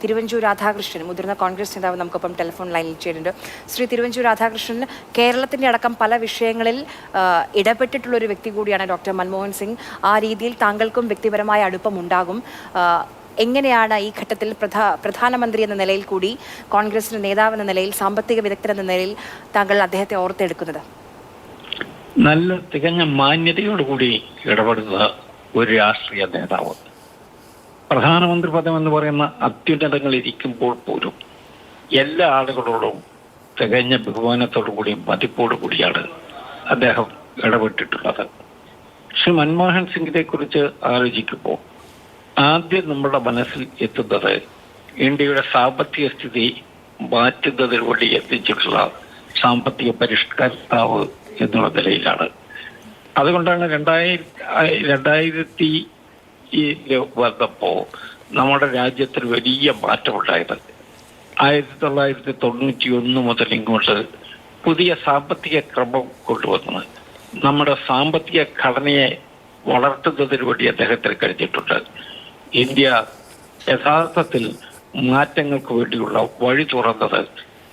തിരുവഞ്ചൂർ രാധാകൃഷ്ണൻ, മുതിർന്ന കോൺഗ്രസ് നേതാവ് നമുക്കൊപ്പം ടെലിഫോൺ ലൈനിൽ ചേരുന്നുണ്ട്. ശ്രീ തിരുവഞ്ചൂർ രാധാകൃഷ്ണൻ കേരളത്തിൻ്റെ അടക്കം പല വിഷയങ്ങളിൽ ഇടപെട്ടിട്ടുള്ള ഒരു വ്യക്തി കൂടിയാണ് ഡോക്ടർ മൻമോഹൻ സിംഗ്. ആ രീതിയിൽ താങ്കൾക്കും വ്യക്തിപരമായ അടുപ്പമുണ്ടാകും. എങ്ങനെയാണ് ഈ ഘട്ടത്തിൽ പ്രധാനമന്ത്രി എന്ന നിലയിൽ കൂടി, കോൺഗ്രസിന്റെ നേതാവ് എന്ന നിലയിൽ, സാമ്പത്തിക വിദഗ്ധൻ എന്ന നിലയിൽ താങ്കൾ അദ്ദേഹത്തെ ഓർത്തെടുക്കുന്നത്? നല്ല തികഞ്ഞ മാന്യതയോടുകൂടി ഇടപെടുന്ന ഒരു രാഷ്ട്രീയ നേതാവ്. പ്രധാനമന്ത്രി പദം എന്ന് പറയുന്ന അത്യുന്നതങ്ങൾ ഇരിക്കുമ്പോൾ പോലും എല്ലാ ആളുകളോടും തികഞ്ഞ ബഹുമാനത്തോടു കൂടിയും മതിപ്പോടു കൂടിയാണ് അദ്ദേഹം ഇടപെട്ടിട്ടുള്ളത്. ശ്രീ മൻമോഹൻ സിംഗിനെ കുറിച്ച് ആലോചിക്കുമ്പോൾ ആദ്യം നമ്മുടെ മനസ്സിൽ എത്തുന്നത് ഇന്ത്യയുടെ സാമ്പത്തിക സ്ഥിതി മാറ്റുന്നതിന് വേണ്ടി എത്തിച്ചിട്ടുള്ള സാമ്പത്തിക പരിഷ്കർത്താവ് എന്നുള്ള നിലയിലാണ്. അതുകൊണ്ടാണ് 2000 വന്നപ്പോൾ നമ്മുടെ രാജ്യത്തിന് വലിയ മാറ്റമുണ്ടായത്. 1991 മുതൽ ഇങ്ങോട്ട് പുതിയ സാമ്പത്തിക ക്രമം കൊണ്ടുവന്നത് നമ്മുടെ സാമ്പത്തിക ഘടനയെ വളർത്തുന്നതിന് വേണ്ടി അദ്ദേഹത്തിന് കഴിഞ്ഞിട്ടുണ്ട്. ഇന്ത്യ യഥാർത്ഥത്തിൽ മാറ്റങ്ങൾക്ക് വേണ്ടിയുള്ള വഴി തുറന്നത്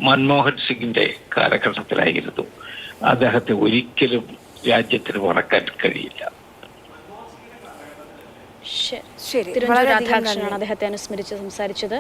മൻമോഹൻ സിംഗിന്റെ കാലഘട്ടത്തിലായിരുന്നു. അദ്ദേഹത്തെ ഒരിക്കലും രാജ്യത്തിന് മറക്കാൻ കഴിയില്ല. തിരുവഞ്ചൂർ രാധാകൃഷ്ണനാണ് അദ്ദേഹത്തെ അനുസ്മരിച്ച് സംസാരിച്ചത്.